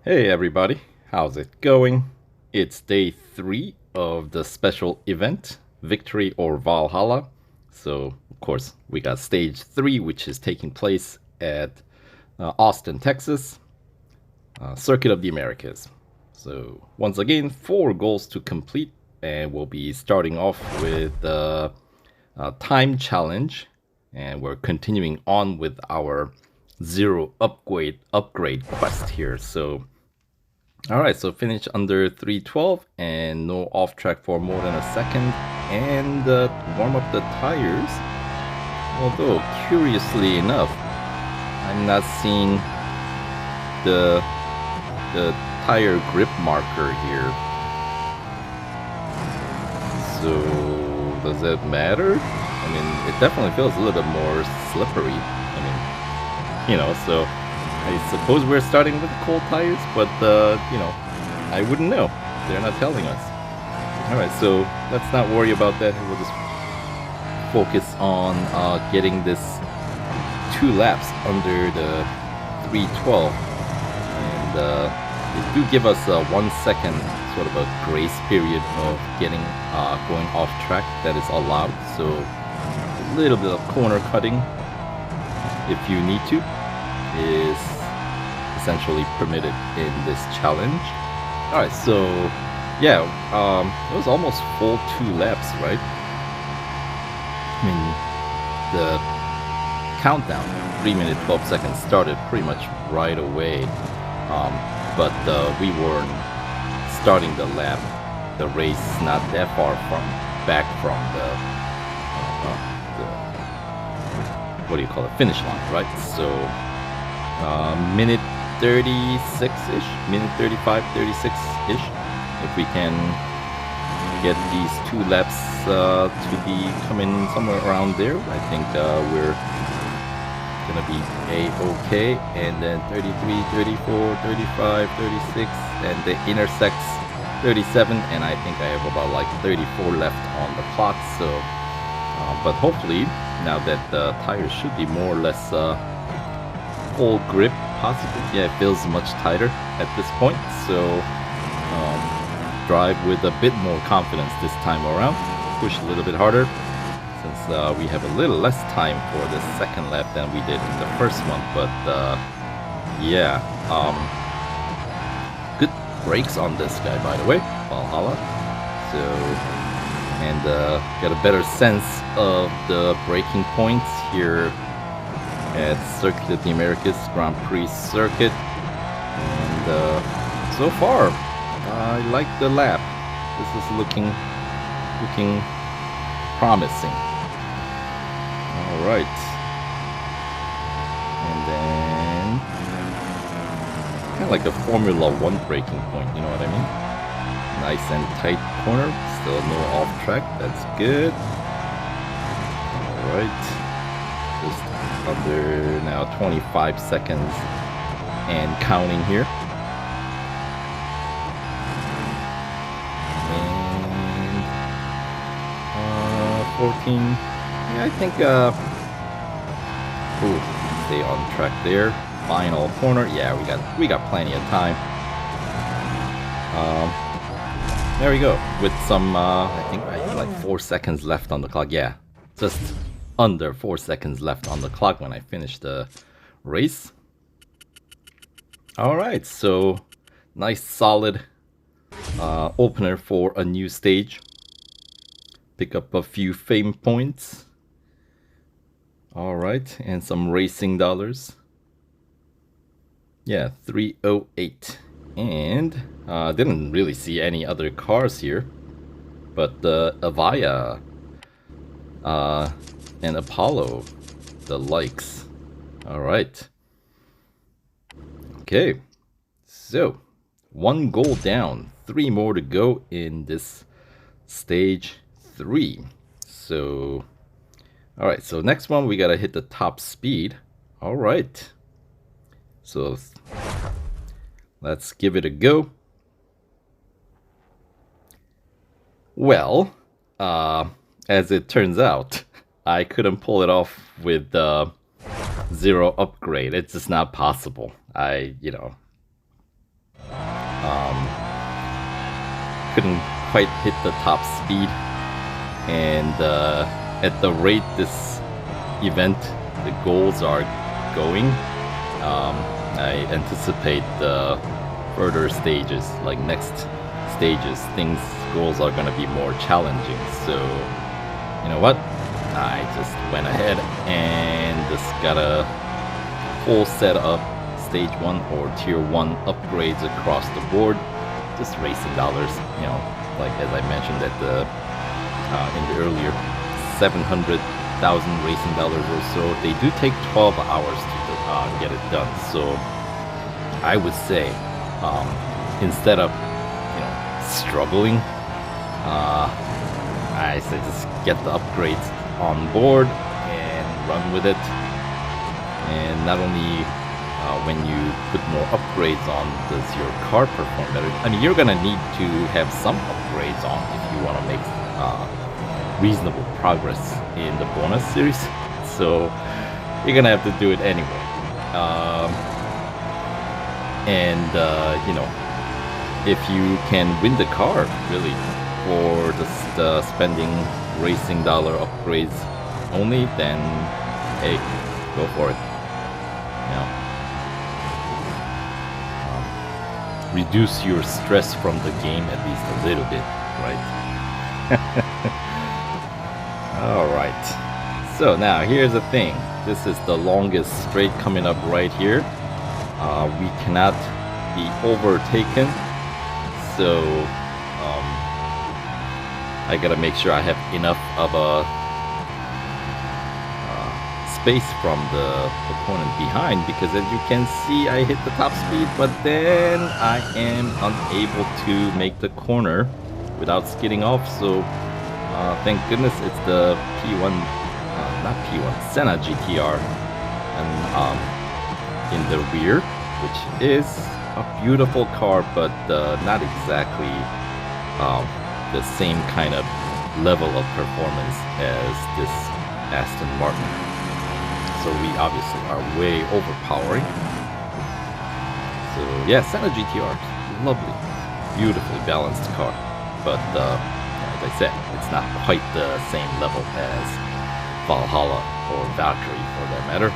Hey everybody, how's it going? It's day 3 of the special event, Victory or Valhalla. So, of course, we got stage 3, which is taking place at Austin, Texas, Circuit of the Americas. So, once again, 4 goals to complete, and we'll be starting off with the time challenge, and we're continuing on with our zero upgrade quest here. So, alright, so finish under 312 and no off track for more than a second, and warm up the tires. Although, curiously enough, I'm not seeing the tire grip marker here. So, does that matter? I mean, it definitely feels a little bit more slippery. I mean, so I suppose we're starting with cold tires, but, I wouldn't know. They're not telling us. Alright, so let's not worry about that. We'll just focus on getting this 2 laps under the 312. And they do give us a 1 second sort of a grace period of getting going off track that is allowed. So a little bit of corner cutting, if you need to, is essentially permitted in this challenge. Alright, so yeah, it was almost full 2 laps, right? I mean, the countdown, 3 minutes 12 seconds, started pretty much right away, but we weren't starting the lap, the race, not that far back from the what do you call it, finish line, right? So minute 36-ish, minute 35, 36-ish, if we can get these 2 laps to be coming somewhere around there, I think we're gonna be a-okay. And then 33, 34, 35, 36, and it intersects 37, and I think I have about like 34 left on the clock. So but hopefully, now that the tires should be more or less full grip, possibly. Yeah, it feels much tighter at this point, so drive with a bit more confidence this time around. Push a little bit harder, since we have a little less time for the second lap than we did in the first one. But yeah, good brakes on this guy, by the way, Valhalla. So, and got a better sense of the braking points here at Circuit of the Americas Grand Prix circuit, and so far I like the lap. This is looking promising. All right, and then kind of like a Formula 1 braking point, you know what I mean? Nice and tight corner, still no off track, that's good. All right, just under now 25 seconds and counting here. And 14. Yeah, I think ooh, stay on track there. Final corner. Yeah, we got plenty of time. There we go. With some I think I have like 4 seconds left on the clock. Yeah, just under 4 seconds left on the clock when I finish the race. Alright, so nice solid opener for a new stage. Pick up a few fame points. Alright, and some racing dollars. Yeah, 308. And didn't really see any other cars here, but the Avaya and Apollo, the likes. Alright. Okay, so 1 goal down, 3 more to go in this stage 3. So, alright, so next one we gotta hit the top speed. Alright, so let's give it a go. Well, as it turns out, I couldn't pull it off with zero upgrade. It's just not possible. Couldn't quite hit the top speed, and at the rate this event, the goals are going, I anticipate the further stages, like next stages, goals are gonna be more challenging. So, you know what? I just went ahead and just got a full set of stage 1 or tier 1 upgrades across the board. Just racing dollars, you know, like as I mentioned at the in the earlier 700,000 racing dollars or so. They do take 12 hours to get it done. So I would say instead of, you know, struggling, I say just get the upgrades on board and run with it. And not only when you put more upgrades on, does your car perform better? I mean, you're gonna need to have some upgrades on if you want to make reasonable progress in the bonus series. So you're gonna have to do it anyway. You know, if you can win the car, really, for just spending racing dollar upgrades only, then hey, go for it. You know, reduce your stress from the game at least a little bit, right? All right. So now here's the thing. This is the longest straight coming up right here. We cannot be overtaken, so I gotta make sure I have enough of a space from the opponent behind, because as you can see, I hit the top speed, but then I am unable to make the corner without skidding off. So thank goodness it's the P1, not P1, Senna GTR, and in the rear, which is a beautiful car, but not exactly the same kind of level of performance as this Aston Martin. So we obviously are way overpowering. So yeah, Senna GTR, lovely, beautifully balanced car, but as I said, it's not quite the same level as Valhalla or Valkyrie, for that matter.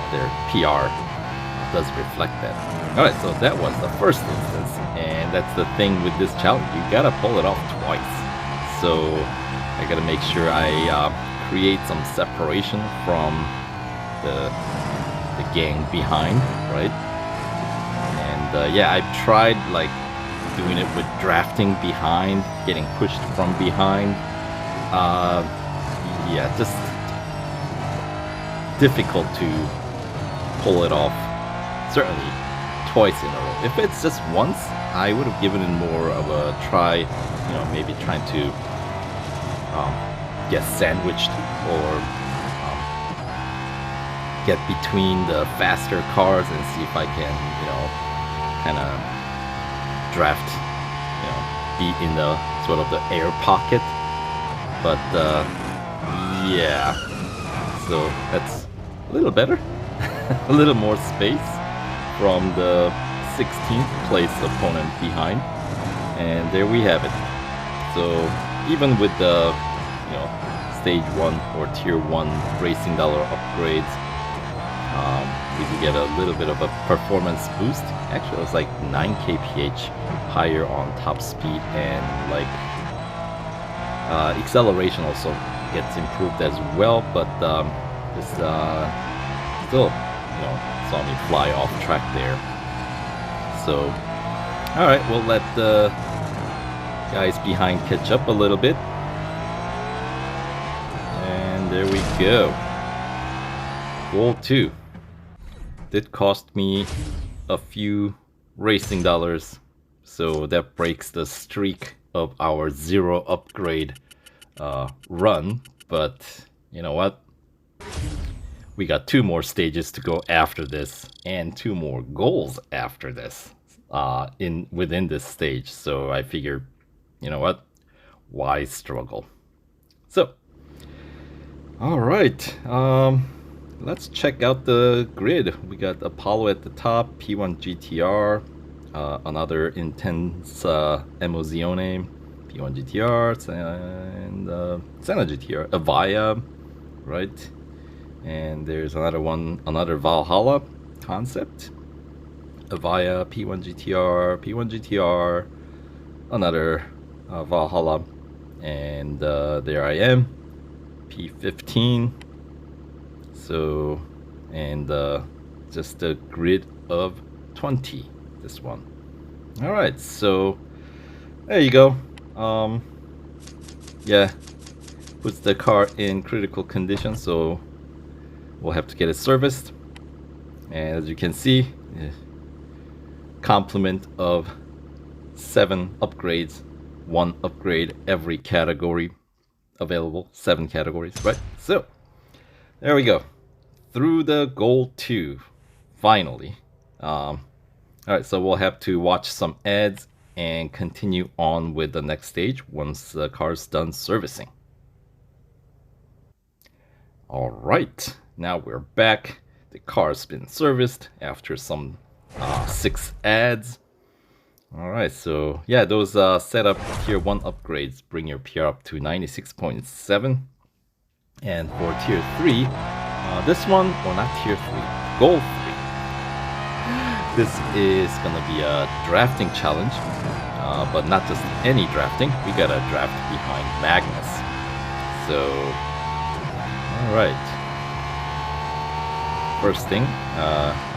Their PR does reflect that. Alright, so that was the first instance, and that's the thing with this challenge. You gotta pull it off twice. So I gotta make sure I create some separation from the gang behind, right? And yeah, I've tried like doing it with drafting behind, getting pushed from behind. Yeah, just difficult to pull it off, certainly twice in a row. If it's just once, I would have given it more of a try, you know, maybe trying to get sandwiched or get between the faster cars and see if I can, you know, kind of draft, you know, be in the sort of the air pocket. But yeah, so that's a little better. A little more space from the 16th place opponent behind, and there we have it. So even with the, you know, stage 1 or tier 1 racing dollar upgrades, we do get a little bit of a performance boost. Actually, it was like 9 kph higher on top speed, and like acceleration also gets improved as well, but just still, you know, saw me fly off track there. So, alright, we'll let the guys behind catch up a little bit. And there we go. Goal 2. Did cost me a few racing dollars, so that breaks the streak of our 0 upgrade run. But you know what? We got 2 more stages to go after this, and 2 more goals after this within this stage. So I figured, you know what? Why struggle? So, all right. Let's check out the grid. We got Apollo at the top, P1 GTR, another intense Emozione, P1 GTR, and Senna GTR, Avaya, right? And there's another one, another Valhalla concept, Avaya, P1 GTR, P1 GTR, another Valhalla, and there I am, P15. So, and just a grid of 20, this one. All right, so there you go. Yeah, puts the car in critical condition, so we'll have to get it serviced. And as you can see, complement of 7 upgrades, 1 upgrade every category available, 7 categories, right? So there we go, through the goal 2, finally. Alright, so we'll have to watch some ads and continue on with the next stage once the car's done servicing. Alright, now we're back. The car's been serviced after some 6 ads. Alright, so yeah, those setup tier 1 upgrades bring your PR up to 96.7. And for tier 3, this one, well, not tier 3, goal 3. This is gonna be a drafting challenge, but not just any drafting. We gotta draft behind Magnus. So, alright. First thing,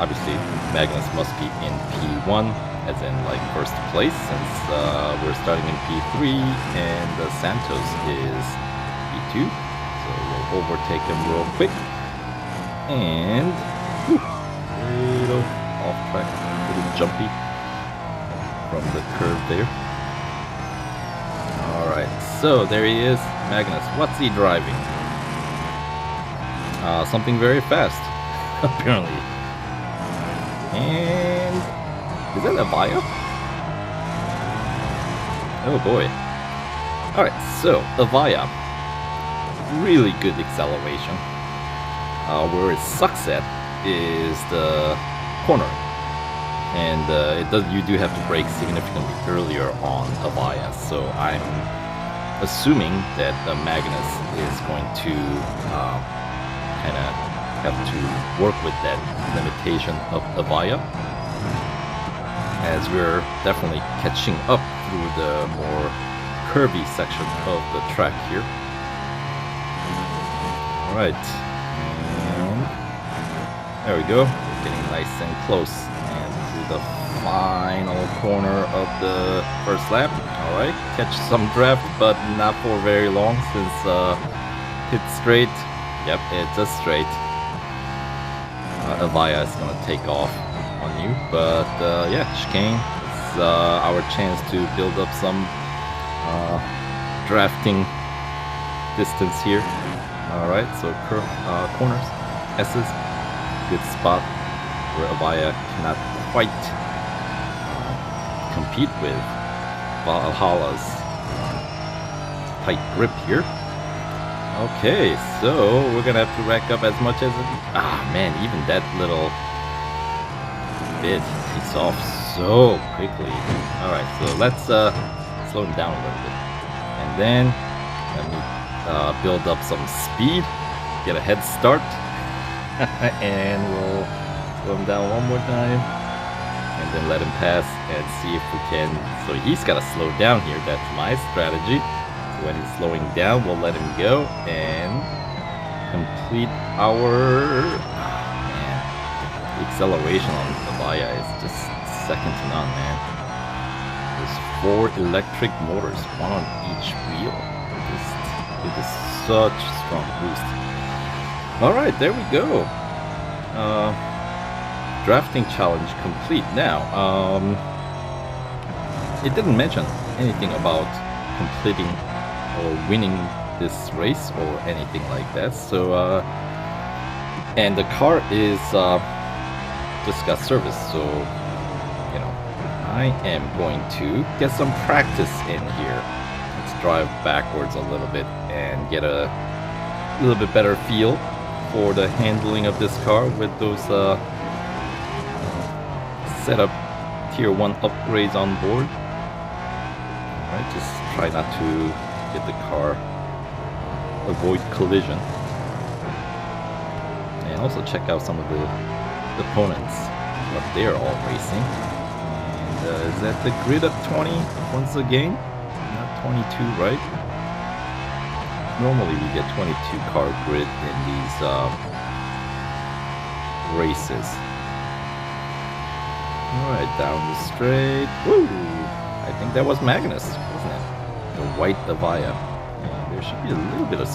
obviously Magnus must be in P1, as in like first place, since we're starting in P3 and Santos is P2. So we'll overtake him real quick. And little off track, a little jumpy from the curve there. Alright, so there he is, Magnus. What's he driving? Something very fast, apparently. And is that a Avaya? Oh boy. Alright, so Avaya, really good acceleration. Where it sucks at is the cornering, and you do have to brake significantly earlier on Avaya. So I'm assuming that the Magnus is going to kind of have to work with that limitation of Avaya, as we're definitely catching up through the more curvy section of the track here. All right. There we go, we're getting nice and close, and to the final corner of the first lap. Alright, catch some draft, but not for very long, since pit straight. Yep, it's a straight. Avaya is gonna take off on you, but yeah, chicane is our chance to build up some drafting distance here. Alright, so corners, S's. Good spot where Avaya cannot quite compete with Valhalla's tight grip here. Okay, so we're gonna have to rack up as much as man, even that little bit takes off so quickly. Alright, so let's slow him down a little bit, and then let me build up some speed, get a head start. And we'll slow him down one more time, and then let him pass and see if we can. So he's got to slow down here. That's my strategy. So when he's slowing down, we'll let him go and complete our man. The acceleration on Avaya is just second to none, man. There's 4 electric motors, 1 on each wheel. It is such a strong boost. Alright, there we go. Drafting challenge complete. Now, it didn't mention anything about completing or winning this race or anything like that. So, and the car is just got serviced. So, you know, I am going to get some practice in here. Let's drive backwards a little bit and get a little bit better feel for the handling of this car with those setup tier 1 upgrades on board. Alright, just try not to get the car, avoid collision. And also check out some of the opponents, what they're all racing. And is that the grid up 20 once again? Not 22, right? Normally we get 22 car grid in these races. Alright, down the straight. Woo! I think that was Magnus, wasn't it? The white Avaya. And there should be a little bit of I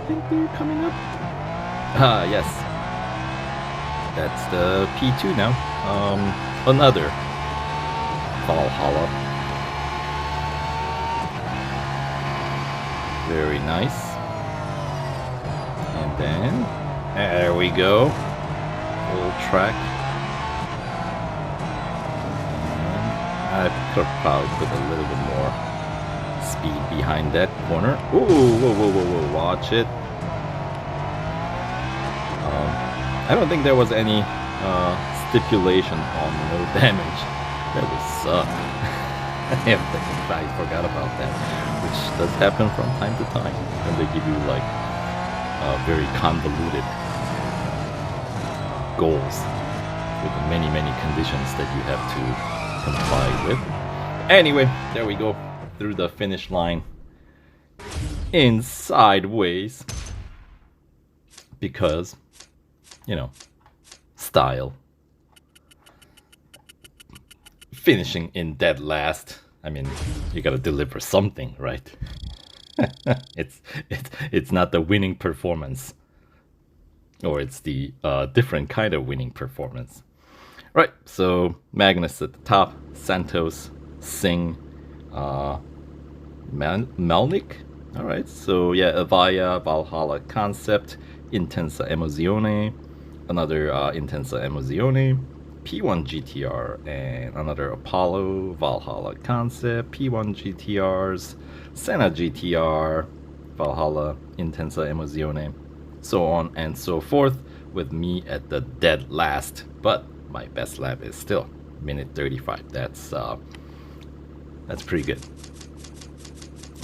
think they're coming up. Ah, yes. That's the P2 now. Another Valhalla. Very nice. And then, there we go. Full track. And I could probably put a little bit more speed behind that corner. Ooh, whoa, whoa, whoa, whoa, watch it. I don't think there was any stipulation on no damage. That would suck. I forgot about that, which does happen from time to time when they give you like very convoluted goals with many conditions that you have to comply with. Anyway, there we go, through the finish line in sideways because, you know, style. Finishing in dead last. I mean, you gotta deliver something, right? it's not the winning performance, or it's the different kind of winning performance. Right. So Magnus at the top, Santos, Singh, Melnik. All right. So yeah, Avaya, Valhalla Concept, Intensa Emozione, another Intensa Emozione, P1 GTR, and another Apollo, Valhalla Concept, P1 GTRs, Senna GTR, Valhalla, Intensa Emozione, so on and so forth, with me at the dead last. But my best lap is still minute 35. That's pretty good.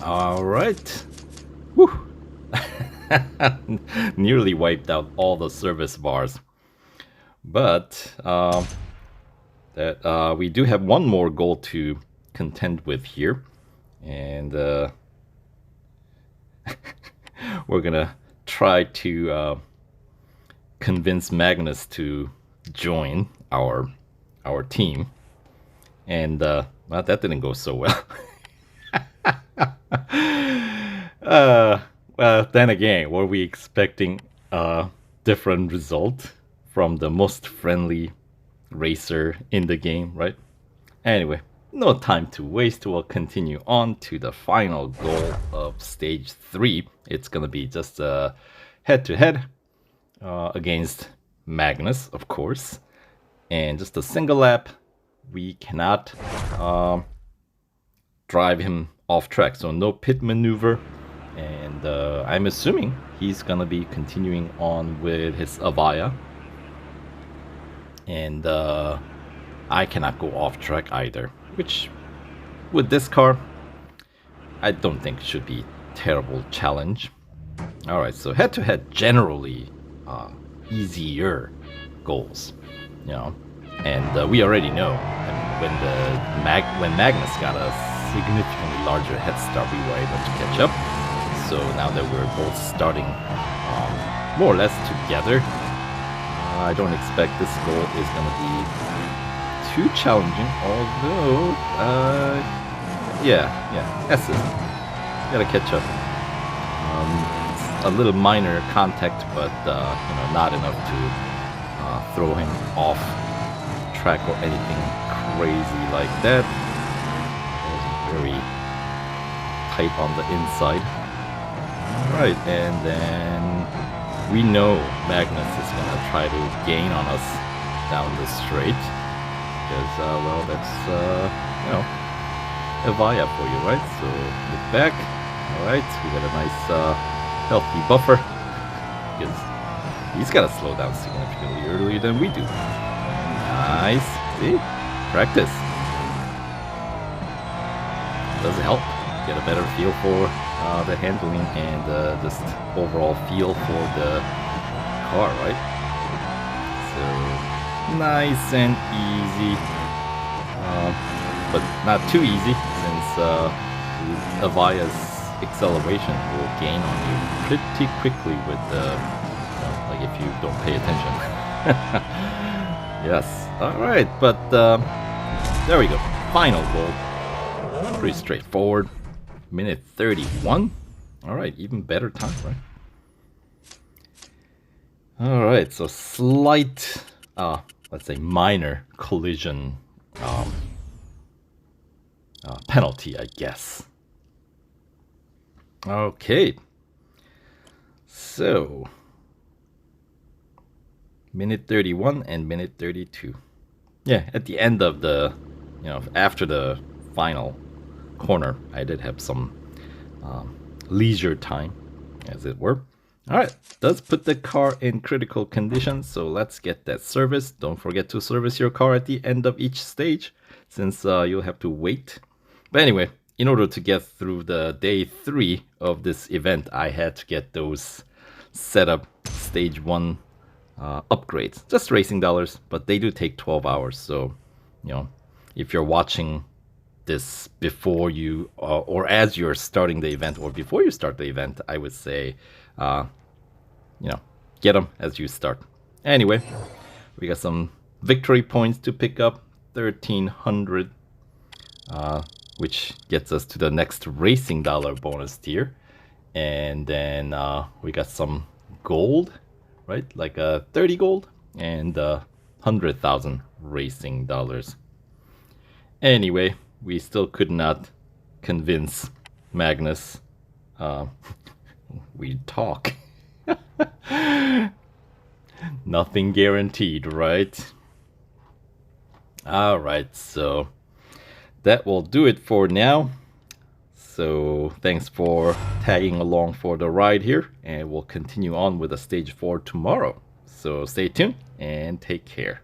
All right. Whew. Nearly wiped out all the service bars. But we do have one more goal to contend with here, and we're gonna try to convince Magnus to join our team, and well, that didn't go so well. Well, then again, were we expecting a different result from the most friendly racer in the game, right? Anyway, no time to waste. We'll continue on to the final goal of stage 3. It's gonna be just a head-to-head against Magnus, of course, and just a single lap. We cannot drive him off track, so no pit maneuver. And I'm assuming he's gonna be continuing on with his Avaya. And I cannot go off track either, which with this car I don't think should be terrible challenge. Alright, so head to head generally easier goals, you know, and we already know, I mean, when Magnus got a significantly larger head start, we were able to catch up. So now that we're both starting more or less together, I don't expect this goal is going to be too challenging, although, yeah, S's. Gotta catch up. It's a little minor contact, but, you know, not enough to throw him off track or anything crazy like that. It was very tight on the inside. Alright, and then we know Magnus is gonna try to gain on us down the straight, because well, that's you know, Avaya for you, right? So look back. All right, we got a nice healthy buffer, because he's gotta slow down significantly earlier than we do. Nice, see, practice. Does help get a better feel for the handling and just overall feel for the car, right? So nice and easy, but not too easy, since Avaya's acceleration will gain on you pretty quickly with like if you don't pay attention. Yes, alright, but there we go, final goal. Pretty straightforward. Minute 31. Alright, even better time, right? Alright, so slight, let's say minor collision penalty, I guess. Okay. So, minute 31 and minute 32. Yeah, at the end of the, after the final corner, I did have some leisure time, as it were. Alright, does put the car in critical condition, so let's get that serviced. Don't forget to service your car at the end of each stage, since you'll have to wait. But anyway, in order to get through the day 3 of this event, I had to get those setup stage 1 upgrades. Just racing dollars, but they do take 12 hours, so, if you're watching this before you, or as you're starting the event, or before you start the event, I would say, get them as you start. Anyway, we got some victory points to pick up, 1,300, which gets us to the next racing dollar bonus tier. And then we got some gold, right? Like 30 gold and 100,000 racing dollars. Anyway, we still could not convince Magnus. We talk. Nothing guaranteed, right? Alright, so that will do it for now. So thanks for tagging along for the ride here, and we'll continue on with the stage 4 tomorrow. So stay tuned and take care.